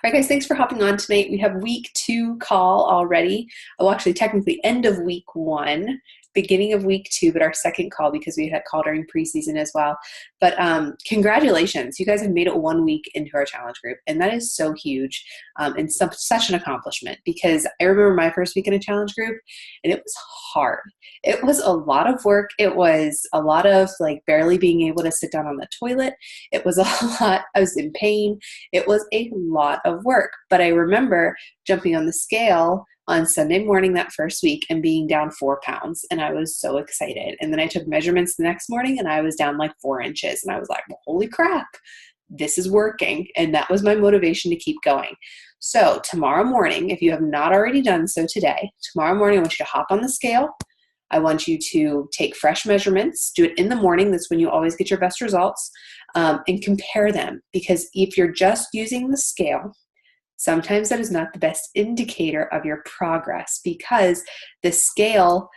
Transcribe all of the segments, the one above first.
right, guys, thanks for hopping on tonight. We have week 2 call already. Well, actually, technically, end of week 1, beginning of week 2, but our second call because we had called during preseason as well. But congratulations. You guys have made it 1 week into our challenge group, and that is so huge and such an accomplishment because I remember my first week in a challenge group, and it was hard. It was a lot of work. It was a lot of like barely being able to sit down on the toilet. It was a lot. I was in pain. It was a lot of work. But I remember jumping on the scale on Sunday morning that first week and being down 4 pounds. And I was so excited. And then I took measurements the next morning and I was down like 4 inches. And I was like, well, holy crap, this is working. And that was my motivation to keep going. So tomorrow morning, if you have not already done so today, tomorrow morning, I want you to hop on the scale. I want you to take fresh measurements, do it in the morning. That's when you always get your best results, and compare them. Because if you're just using the scale, sometimes that is not the best indicator of your progress because the scale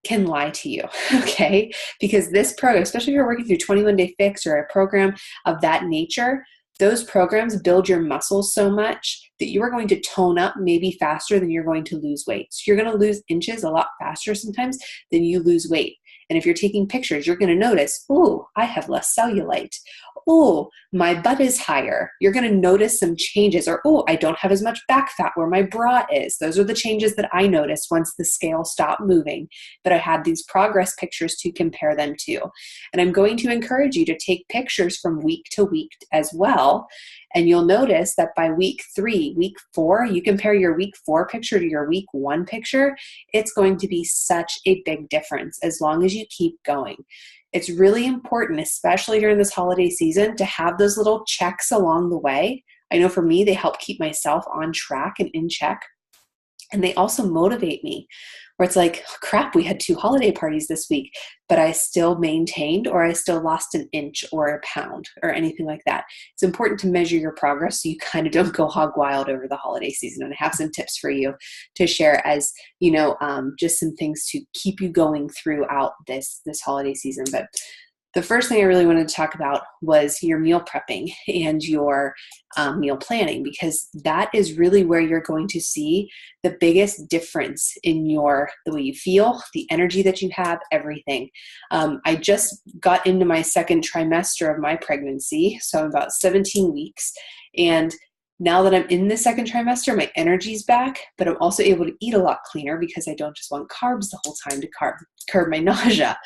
can lie to you, okay? Because this program, especially if you're working through 21-day fix or a program of that nature, those programs build your muscles so much that you are going to tone up maybe faster than you're going to lose weight. So you're going to lose inches a lot faster sometimes than you lose weight. And if you're taking pictures, you're going to notice, oh, I have less cellulite. Oh, my butt is higher. You're going to notice some changes. Or, oh, I don't have as much back fat where my bra is. Those are the changes that I noticed once the scale stopped moving. But I had these progress pictures to compare them to. And I'm going to encourage you to take pictures from week to week as well. And you'll notice that by week 3, week 4, you compare your week 4 picture to your week 1 picture, it's going to be such a big difference as long as you keep going. It's really important, especially during this holiday season, to have those little checks along the way. I know for me, they help keep myself on track and in check. And they also motivate me where it's like, crap, we had 2 holiday parties this week, but I still maintained or I still lost an inch or a pound or anything like that. It's important to measure your progress so you kind of don't go hog wild over the holiday season. And I have some tips for you to share as, just some things to keep you going throughout this holiday season. But the first thing I really wanted to talk about was your meal prepping and your meal planning, because that is really where you're going to see the biggest difference in the way you feel, the energy that you have, everything. I just got into my second trimester of my pregnancy, so I'm about 17 weeks. And now that I'm in the second trimester, my energy's back, but I'm also able to eat a lot cleaner because I don't just want carbs the whole time to curb my nausea.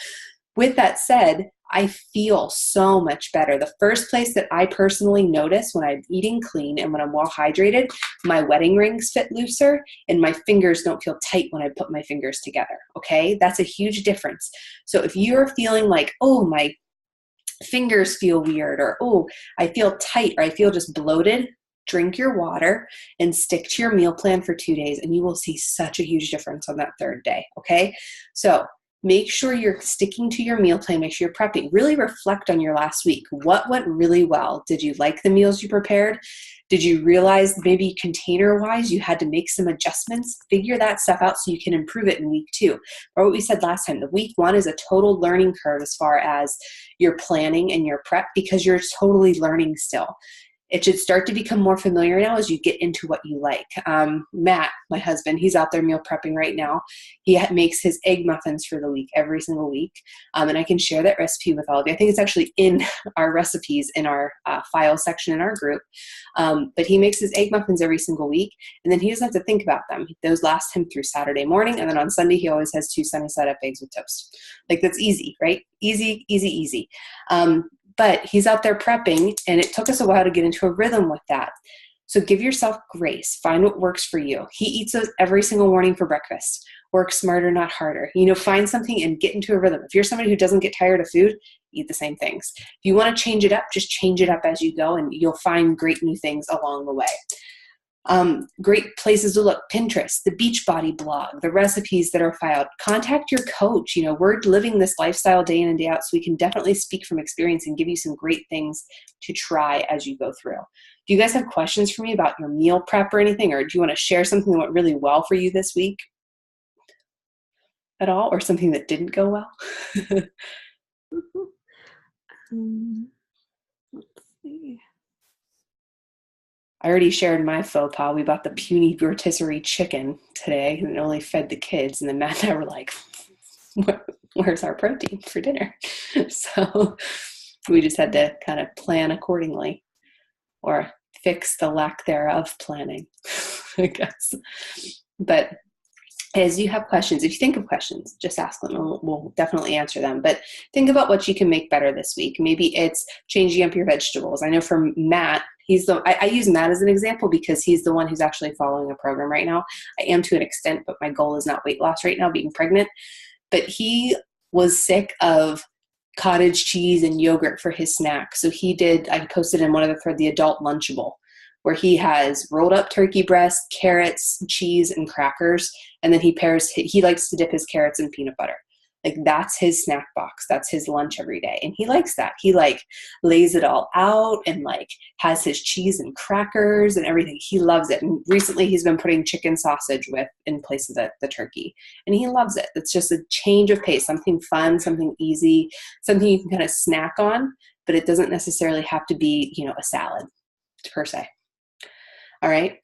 With that said, I feel so much better. The first place that I personally notice when I'm eating clean and when I'm well hydrated, my wedding rings fit looser and my fingers don't feel tight when I put my fingers together, okay? That's a huge difference. So if you're feeling like, oh, my fingers feel weird, or oh, I feel tight, or I feel just bloated, drink your water and stick to your meal plan for 2 days and you will see such a huge difference on that 3rd day, okay? So make sure you're sticking to your meal plan. Make sure you're prepping. Really reflect on your last week. What went really well? Did you like the meals you prepared? Did you realize maybe container-wise you had to make some adjustments? Figure that stuff out so you can improve it in week 2. Or what we said last time, the week 1 is a total learning curve as far as your planning and your prep because you're totally learning still. It should start to become more familiar now as you get into what you like. Matt, my husband, he's out there meal prepping right now. He makes his egg muffins for the week every single week. And I can share that recipe with all of you. I think it's actually in our recipes in our file section in our group. But he makes his egg muffins every single week. And then he doesn't have to think about them. Those last him through Saturday morning. And then on Sunday, he always has 2 sunny side up eggs with toast. Like that's easy, right? Easy, easy, easy. But he's out there prepping, and it took us a while to get into a rhythm with that. So give yourself grace. Find what works for you. He eats those every single morning for breakfast. Work smarter, not harder. Find something and get into a rhythm. If you're somebody who doesn't get tired of food, eat the same things. If you want to change it up, just change it up as you go, and you'll find great new things along the way. Great places to look: Pinterest, the Beachbody blog, the recipes that are filed. Contact your coach. We're living this lifestyle day in and day out, so we can definitely speak from experience and give you some great things to try as you go through. Do you guys have questions for me about your meal prep or anything, or do you want to share something that went really well for you this week at all, or something that didn't go well? Let's see. I already shared my faux pas. We bought the puny rotisserie chicken today and it only fed the kids. And then Matt and I were like, where's our protein for dinner? So we just had to kind of plan accordingly, or fix the lack thereof planning, I guess. But as you have questions, if you think of questions, just ask them and we'll definitely answer them. But think about what you can make better this week. Maybe it's changing up your vegetables. I know for Matt, I use Matt as an example because he's the one who's actually following a program right now. I am to an extent, but my goal is not weight loss right now, being pregnant. But he was sick of cottage cheese and yogurt for his snack. So I posted in one of the thread, the adult Lunchable, where he has rolled up turkey breast, carrots, cheese, and crackers. And then he likes to dip his carrots in peanut butter. Like that's his snack box. That's his lunch every day. And he likes that. He like lays it all out and like has his cheese and crackers and everything. He loves it. And recently he's been putting chicken sausage in place of the turkey. And he loves it. It's just a change of pace, something fun, something easy, something you can kind of snack on, but it doesn't necessarily have to be, a salad per se. All right.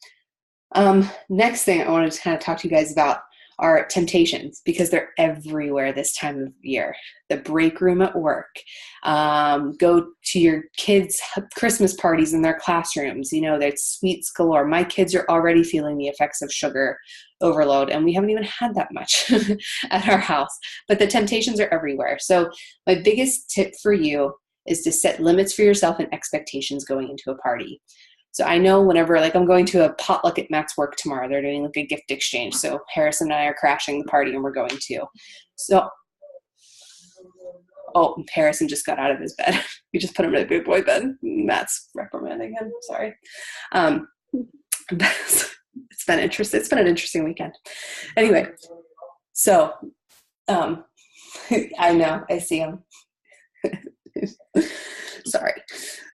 Next thing I wanted to kind of talk to you guys about are temptations, because they're everywhere this time of year. The break room at work, go to your kids' Christmas parties in their classrooms. There's sweets galore. My kids are already feeling the effects of sugar overload, and we haven't even had that much at our house. But the temptations are everywhere. So my biggest tip for you is to set limits for yourself and expectations going into a party. So I know whenever, like, I'm going to a potluck at Matt's work tomorrow, they're doing like a gift exchange. So Harrison and I are crashing the party and we're going to. So, Harrison just got out of his bed. We just put him in a big boy bed. Matt's reprimanding him. Sorry. It's been interesting. It's been an interesting weekend. Anyway, so I know, I see him. Sorry.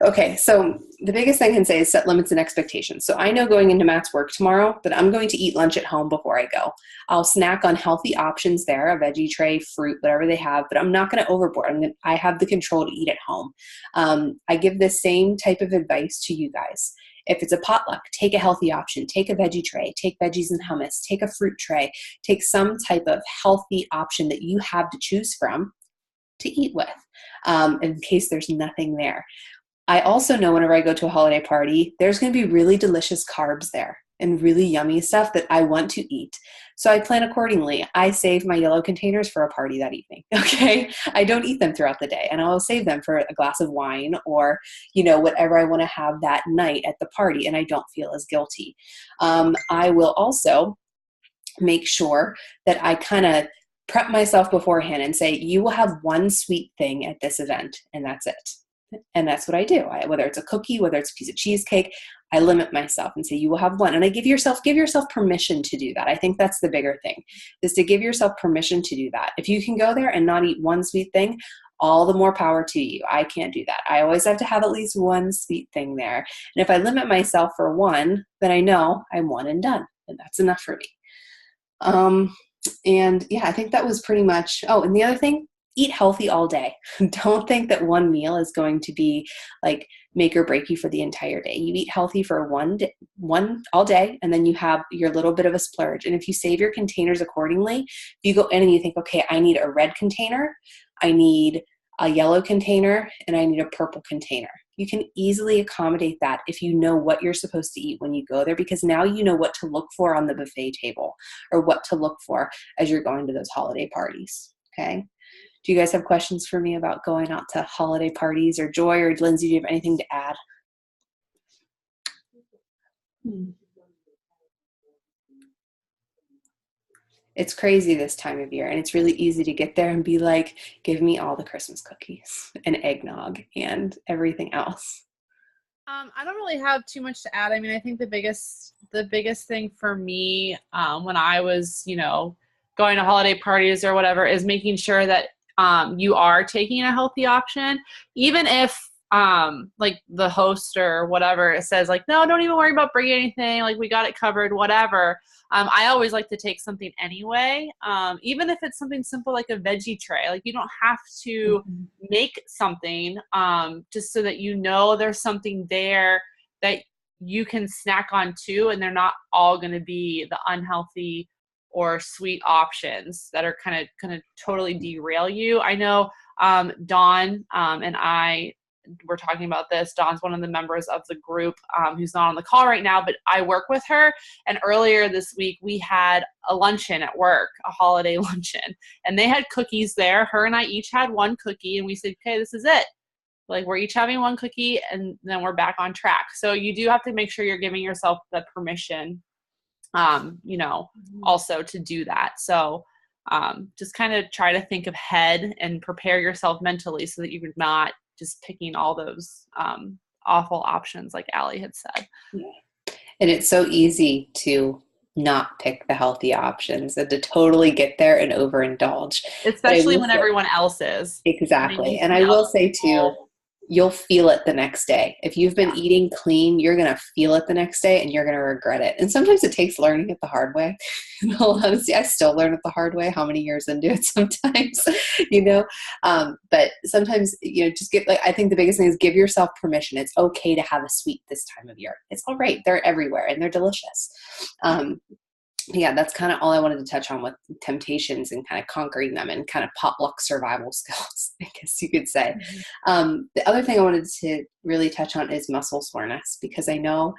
Okay, so the biggest thing I can say is set limits and expectations. So I know going into Matt's work tomorrow that I'm going to eat lunch at home before I go. I'll snack on healthy options there, a veggie tray, fruit, whatever they have, but I'm not going to overboard. I have the control to eat at home. I give the same type of advice to you guys. If it's a potluck, take a healthy option, take a veggie tray, take veggies and hummus, take a fruit tray, take some type of healthy option that you have to choose from to eat with, in case there's nothing there. I also know whenever I go to a holiday party, there's going to be really delicious carbs there and really yummy stuff that I want to eat. So I plan accordingly. I save my yellow containers for a party that evening. Okay. I don't eat them throughout the day, and I'll save them for a glass of wine or, whatever I want to have that night at the party, and I don't feel as guilty. I will also make sure that I kind of prep myself beforehand and say, you will have one sweet thing at this event, and that's it. And that's what I do. Whether it's a cookie, whether it's a piece of cheesecake, I limit myself and say, you will have one. And I give yourself permission to do that. I think that's the bigger thing, is to give yourself permission to do that. If you can go there and not eat one sweet thing, all the more power to you. I can't do that. I always have to have at least one sweet thing there. And if I limit myself for one, then I know I'm one and done. And that's enough for me. And yeah, I think that was pretty much, and the other thing, eat healthy all day. Don't think that one meal is going to be like make or break you for the entire day. You eat healthy for one all day, and then you have your little bit of a splurge. And if you save your containers accordingly, if you go in and you think, okay, I need a red container, I need a yellow container, and I need a purple container. You can easily accommodate that if you know what you're supposed to eat when you go there, because now you know what to look for on the buffet table or what to look for as you're going to those holiday parties. Okay. Do you guys have questions for me about going out to holiday parties, or Joy or Lindsay, do you have anything to add? It's crazy this time of year, and it's really easy to get there and be like, give me all the Christmas cookies and eggnog and everything else. I don't really have too much to add. I mean, I think the biggest thing for me, when I was, going to holiday parties or whatever, is making sure that you are taking a healthy option, even if like the host or whatever says like, no, don't even worry about bringing anything, like we got it covered, whatever. I always like to take something anyway, even if it's something simple like a veggie tray. Like, you don't have to make something, just so that there's something there that you can snack on too, and they're not all going to be the unhealthy or sweet options that are kind of totally derail you. I know Dawn and I were talking about this. Dawn's one of the members of the group who's not on the call right now, but I work with her. And earlier this week, we had a luncheon at work, a holiday luncheon, and they had cookies there. Her and I each had one cookie, and we said, okay, this is it. Like, we're each having one cookie, and then we're back on track. So you do have to make sure you're giving yourself the permission, also to do that. So just kind of try to think ahead and prepare yourself mentally so that you're not just picking all those awful options like Allie had said. Yeah. And it's so easy to not pick the healthy options and to totally get there and overindulge. Especially when everyone else is. Exactly. And I will say too, you'll feel it the next day. If you've been eating clean, you're going to feel it the next day and you're going to regret it. And sometimes it takes learning it the hard way. In all honesty, I still learn it the hard way, how many years into it sometimes, but sometimes, just I think the biggest thing is give yourself permission. It's okay to have a sweet this time of year. It's all right. They're everywhere and they're delicious. Yeah, that's kind of all I wanted to touch on with temptations and kind of conquering them and kind of potluck survival skills, I guess you could say. The other thing I wanted to really touch on is muscle soreness, because I know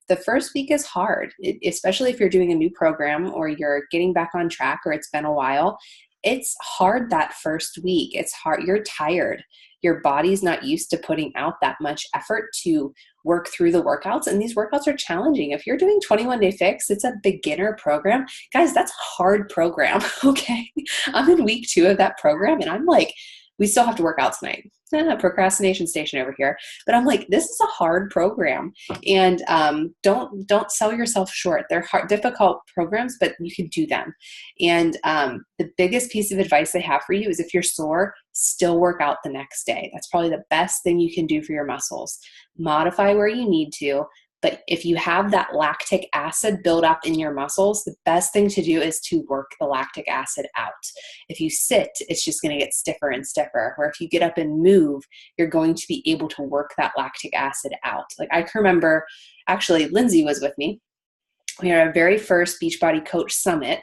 the first week is hard, especially if you're doing a new program or you're getting back on track or it's been a while. It's hard that first week. It's hard. You're tired. Your body's not used to putting out that much effort to work through the workouts. And these workouts are challenging. If you're doing 21 Day Fix, it's a beginner program. Guys, that's a hard program. Okay. I'm in week 2 of that program and I'm like, we still have to work out tonight. Procrastination station over here. But I'm like, this is a hard program. And don't sell yourself short. They're hard, difficult programs, but you can do them. And the biggest piece of advice I have for you is if you're sore, still work out the next day. That's probably the best thing you can do for your muscles. Modify where you need to. But if you have that lactic acid build up in your muscles, the best thing to do is to work the lactic acid out. If you sit, it's just going to get stiffer and stiffer. Or if you get up and move, you're going to be able to work that lactic acid out. Like I can remember, actually, Lindsay was with me. We had our very first Beachbody Coach Summit,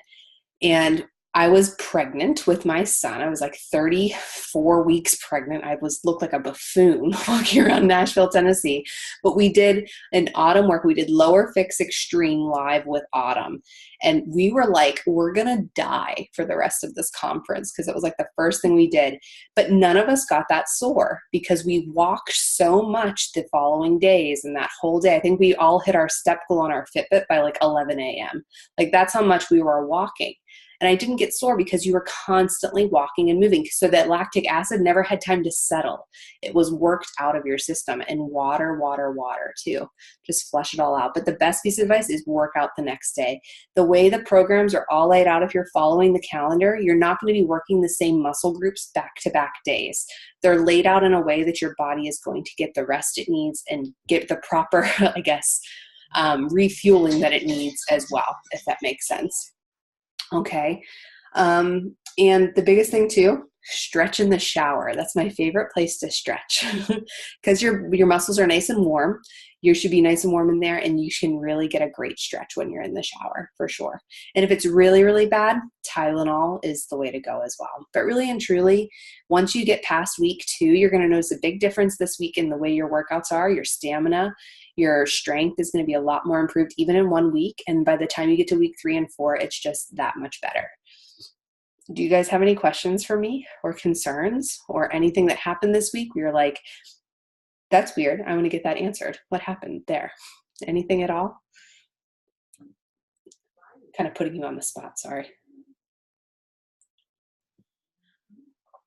and I was pregnant with my son. I was like 34 weeks pregnant. I looked like a buffoon walking around Nashville, Tennessee. But we did an Autumn work. We did Lower Fix Extreme live with Autumn. And we were like, we're going to die for the rest of this conference because it was like the first thing we did. But none of us got that sore because we walked so much the following days and that whole day. I think we all hit our step goal on our Fitbit by like 11 a.m. Like that's how much we were walking. And I didn't get sore because you were constantly walking and moving. So that lactic acid never had time to settle. It was worked out of your system. And water too. Just flush it all out. But the best piece of advice is work out the next day. The way the programs are all laid out, if you're following the calendar, you're not going to be working the same muscle groups back-to-back days. They're laid out in a way that your body is going to get the rest it needs and get the proper, I guess, refueling that it needs as well, if that makes sense. Okay. And the biggest thing too, stretch in the shower. That's my favorite place to stretch because your muscles are nice and warm. You should be nice and warm in there, and you can really get a great stretch when you're in the shower for sure. And if it's really, really bad, Tylenol is the way to go as well. But really and truly, once you get past week 2, you're going to notice a big difference this week in the way your workouts are, your stamina, your strength is going to be a lot more improved even in 1 week. And by the time you get to week 3 and 4, it's just that much better. Do you guys have any questions for me or concerns or anything that happened this week? We were like, that's weird. I want to get that answered. What happened there? Anything at all? Kind of putting you on the spot. Sorry.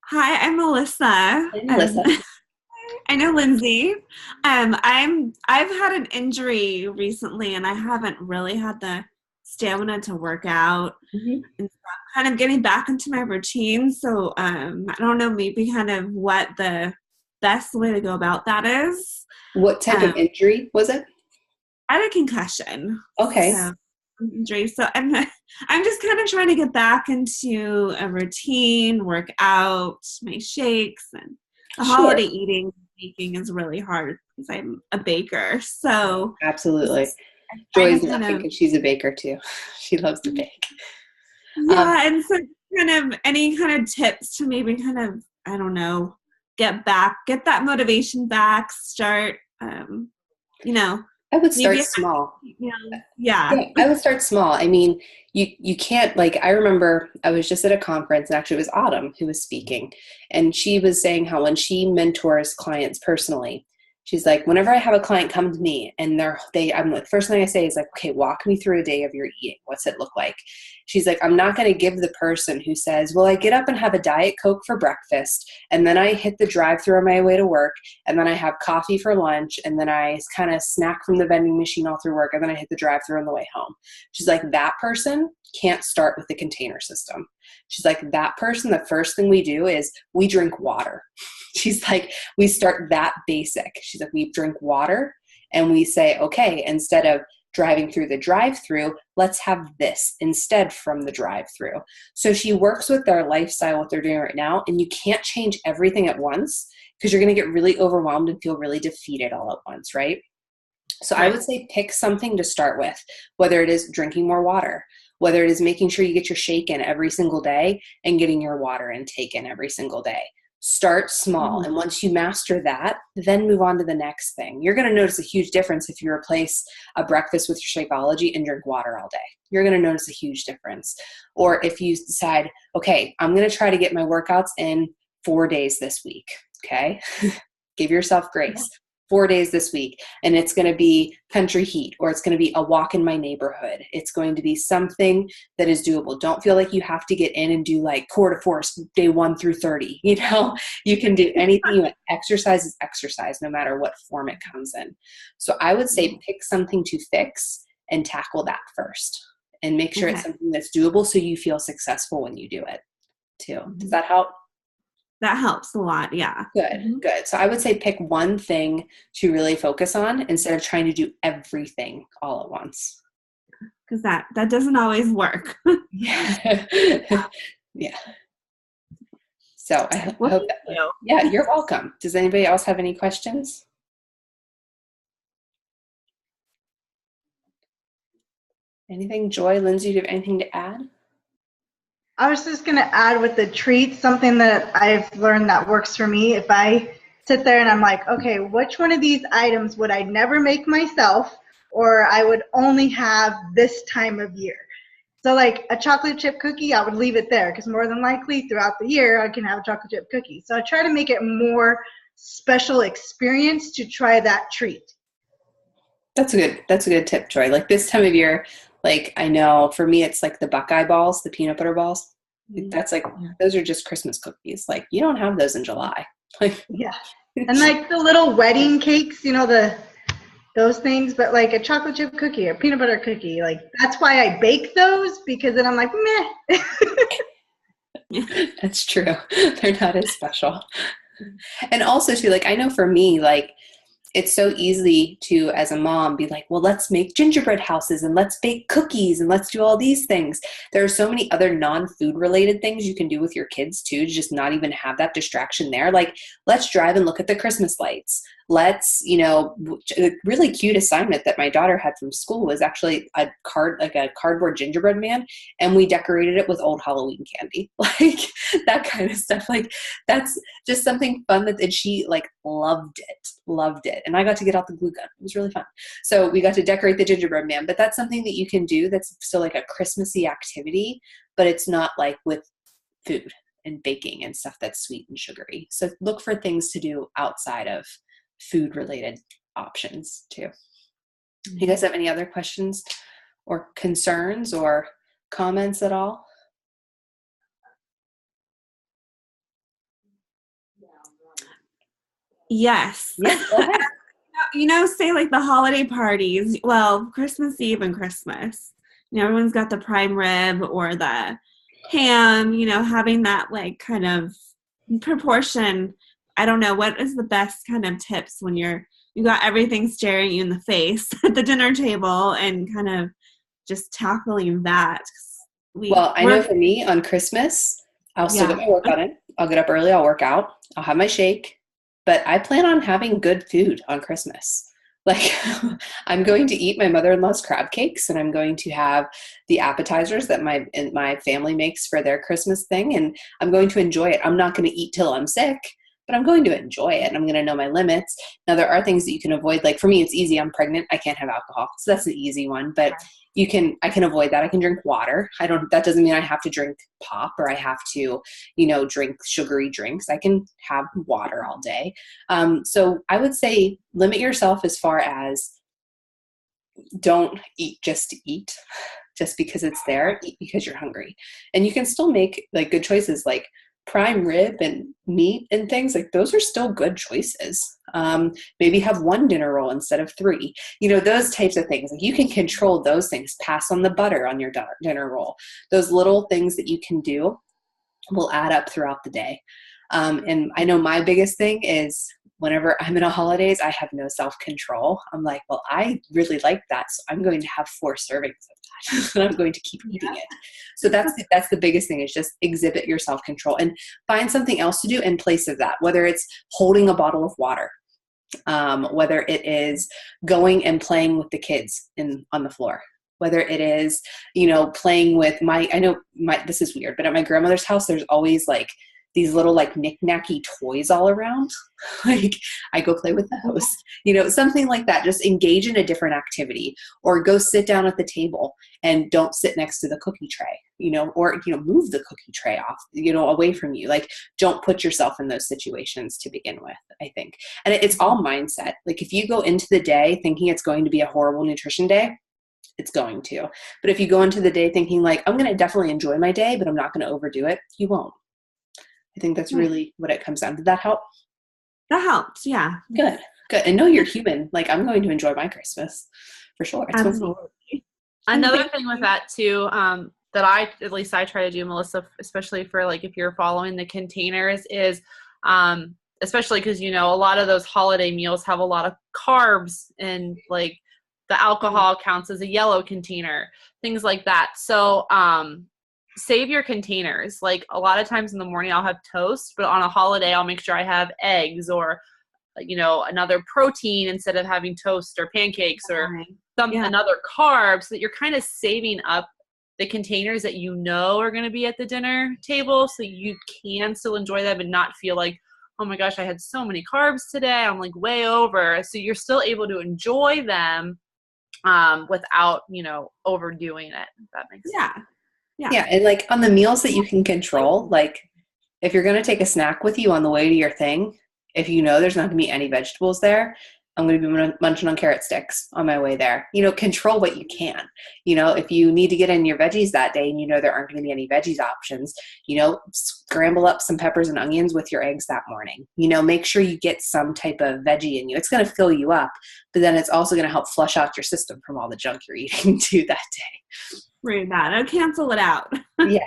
Hi, I'm Melissa. Hey, Melissa. I know Lindsay. I've had an injury recently, and I haven't really had the stamina to work out. Mm-hmm. And so I'm kind of getting back into my routine. So I don't know, maybe kind of what the best way to go about that is. What type of injury was it? I had a concussion. Okay. Injury. So I'm just kind of trying to get back into a routine, work out, my shakes, and the holiday eating is really hard because I'm a baker. So Absolutely. I'm Joy's laughing because she's a baker too. She loves to bake. Yeah, and so kind of any kind of tips to maybe kind of, I don't know, get that motivation back, start, I would start maybe, small. Yeah, I would start small. I mean, you can't, like, I remember I was just at a conference, and actually it was Autumn who was speaking, and she was saying how when she mentors clients personally, she's like, whenever I have a client come to me and I'm like, first thing I say is like, okay, walk me through a day of your eating. What's it look like? She's like, I'm not going to give the person who says, well, I get up and have a Diet Coke for breakfast, and then I hit the drive-thru on my way to work, and then I have coffee for lunch, and then I kind of snack from the vending machine all through work, and then I hit the drive-thru on the way home. She's like, that person can't start with the container system. She's like, that person, the first thing we do is we drink water. She's like, we start that basic. She's like, we drink water and we say, okay, instead of driving through the drive-through, let's have this instead from the drive-through. So she works with their lifestyle, what they're doing right now, and you can't change everything at once because you're going to get really overwhelmed and feel really defeated all at once, right? So I would say pick something to start with, whether it is drinking more water, whether it is making sure you get your shake in every single day and getting your water intake in every single day. Start small. And once you master that, then move on to the next thing. You're going to notice a huge difference if you replace a breakfast with your Shakeology and drink water all day. You're going to notice a huge difference. Or if you decide, okay, I'm going to try to get my workouts in 4 days this week. Okay. Give yourself grace. 4 days this week, and it's going to be country heat, or it's going to be a walk in my neighborhood. It's going to be something that is doable. Don't feel like you have to get in and do like core to force day 1 through 30. You know, you can do anything you want. Exercise is exercise, no matter what form it comes in. So I would say pick something to fix and tackle that first, and make sure it's something that's doable so you feel successful when you do it too. Does that help? That helps a lot. Yeah. Good. So I would say pick one thing to really focus on instead of trying to do everything all at once. Because that doesn't always work. Yeah. Yeah. So I hope that, yeah, you're welcome. Does anybody else have any questions? Anything? Joy, Lindsay, do you have anything to add? I was just going to add with the treats, something that I've learned that works for me. If I sit there and I'm like, okay, which one of these items would I never make myself, or I would only have this time of year? So like a chocolate chip cookie, I would leave it there because more than likely throughout the year I can have a chocolate chip cookie. So I try to make it more special experience to try that treat. That's a good tip, Joy. Like this time of year, like I know for me it's like the Buckeye balls, the peanut butter balls. That's like those are just Christmas cookies. Like you don't have those in July. Like and like the little wedding cakes, you know, those things, but like a chocolate chip cookie or peanut butter cookie, like that's why I bake those, because then I'm like, meh. That's true. They're not as special. And also too, like I know for me, like it's so easy to, as a mom, be like, well, let's make gingerbread houses and let's bake cookies and let's do all these things. There are so many other non-food related things you can do with your kids too, to just not even have that distraction there. Like, let's drive and look at the Christmas lights. Let's, a really cute assignment that my daughter had from school was actually a cardboard gingerbread man, and we decorated it with old Halloween candy, like that kind of stuff. Like that's just something fun and she like loved it. And I got to get out the glue gun. It was really fun. So we got to decorate the gingerbread man, but that's something that you can do that's still like a Christmassy activity, but it's not like with food and baking and stuff that's sweet and sugary. So look for things to do outside of food related options too. You guys have any other questions or concerns or comments at all? Yes. Say like the holiday parties, well, Christmas Eve and Christmas, everyone's got the prime rib or the ham, having that like kind of proportion. I don't know, what is the best kind of tips when you got everything staring you in the face at the dinner table and kind of just tackling that? I know for me on Christmas, I'll still get my workout in. I'll get up early, I'll work out, I'll have my shake, but I plan on having good food on Christmas. Like I'm going to eat my mother-in-law's crab cakes, and I'm going to have the appetizers that my family makes for their Christmas thing, and I'm going to enjoy it. I'm not going to eat till I'm sick, but I'm going to enjoy it. I'm going to know my limits. Now there are things that you can avoid. Like for me, it's easy. I'm pregnant. I can't have alcohol. So that's an easy one, but I can avoid that. I can drink water. That doesn't mean I have to drink pop or I have to, drink sugary drinks. I can have water all day. So I would say limit yourself as far as don't eat just to eat, just because it's there. Eat because you're hungry. And you can still make like good choices like prime rib and meat and things like those are still good choices. Maybe have one dinner roll instead of 3, those types of things. Like you can control those things. Pass on the butter on your dinner roll. Those little things that you can do will add up throughout the day. And I know my biggest thing is whenever I'm in a holidays, I have no self-control. I'm like, well, I really like that. So I'm going to have 4 servings of that and I'm going to keep eating it. So that's the biggest thing is just exhibit your self-control and find something else to do in place of that, whether it's holding a bottle of water, whether it is going and playing with the kids on the floor, whether it is, playing with this is weird, but at my grandmother's house, there's always like these little like knick-knacky toys all around. Like I go play with those, something like that. Just engage in a different activity or go sit down at the table and don't sit next to the cookie tray, or, move the cookie tray off, away from you. Like don't put yourself in those situations to begin with, I think. And it's all mindset. Like if you go into the day thinking it's going to be a horrible nutrition day, it's going to. But if you go into the day thinking like, I'm going to definitely enjoy my day, but I'm not going to overdo it, you won't. I think that's really what it comes down to. Did that help? That helps, yeah. Good. And know you're human. Like I'm going to enjoy my Christmas for sure. Absolutely. Another thing with that too, that at least I try to do, Melissa, especially for like if you're following the containers is, especially because, a lot of those holiday meals have a lot of carbs and like the alcohol counts as a yellow container, things like that. So, save your containers. Like a lot of times in the morning I'll have toast, but on a holiday I'll make sure I have eggs or another protein instead of having toast or pancakes or another carb, so that you're kind of saving up the containers that are going to be at the dinner table so you can still enjoy them and not feel like, oh my gosh, I had so many carbs today, I'm like way over. So you're still able to enjoy them without overdoing it, if that makes sense. Yeah. And like on the meals that you can control, like if you're going to take a snack with you on the way to your thing, if there's not going to be any vegetables there, I'm going to be munching on carrot sticks on my way there. Control what you can. If you need to get in your veggies that day and there aren't going to be any veggies options, scramble up some peppers and onions with your eggs that morning. Make sure you get some type of veggie in you. It's going to fill you up, but then it's also going to help flush out your system from all the junk you're eating too that day. Read that. I'll cancel it out. Yeah.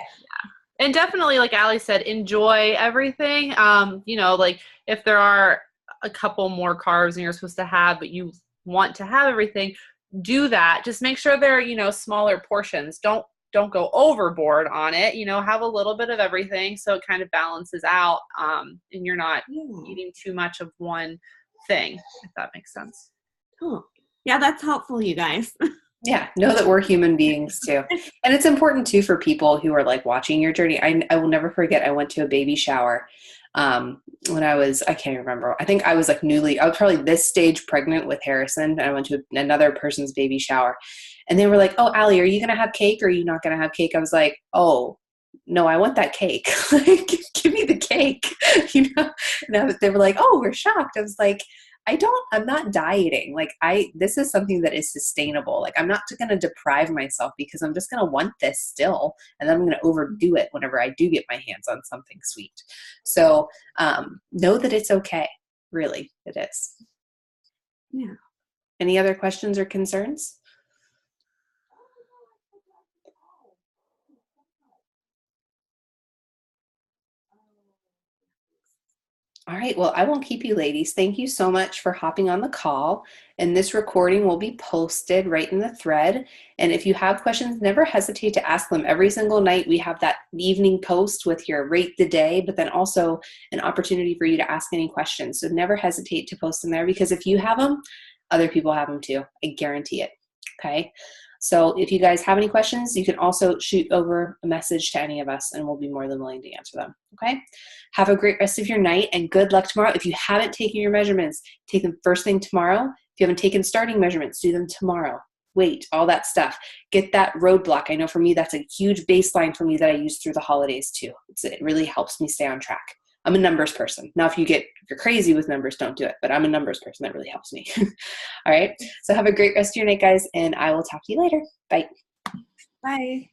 And definitely, like Allie said, enjoy everything. Like if there are a couple more carbs than you're supposed to have, but you want to have everything, do that. Just make sure they're, smaller portions. Don't go overboard on it. Have a little bit of everything so it kind of balances out, and you're not eating too much of one thing, if that makes sense. Cool. Yeah, that's helpful, you guys. Yeah, know that we're human beings too. And it's important too for people who are like watching your journey. I will never forget, I went to a baby shower when I can't remember. I think I was like I was probably this stage pregnant with Harrison. And I went to another person's baby shower and they were like, oh, Allie, are you going to have cake or are you not going to have cake? I was like, oh, no, I want that cake. Like, give me the cake, And they were like, oh, we're shocked. I was like, I'm not dieting. Like this is something that is sustainable. Like I'm not going to deprive myself because I'm just going to want this still. And then I'm going to overdo it whenever I do get my hands on something sweet. So, know that it's okay. Really, it is. Yeah. Any other questions or concerns? All right. Well, I won't keep you ladies. Thank you so much for hopping on the call. And this recording will be posted right in the thread. And if you have questions, never hesitate to ask them. Every single night we have that evening post with your rate the day, but then also an opportunity for you to ask any questions. So never hesitate to post them there, because if you have them, other people have them too. I guarantee it. Okay. So if you guys have any questions, you can also shoot over a message to any of us and we'll be more than willing to answer them. Okay. Have a great rest of your night and good luck tomorrow. If you haven't taken your measurements, take them first thing tomorrow. If you haven't taken starting measurements, do them tomorrow. Wait, all that stuff. Get that roadblock. I know for me, that's a huge baseline for me that I use through the holidays too. It really helps me stay on track. I'm a numbers person. Now, if you're crazy with numbers, don't do it, but I'm a numbers person. That really helps me. All right. So have a great rest of your night, guys, and I will talk to you later. Bye. Bye.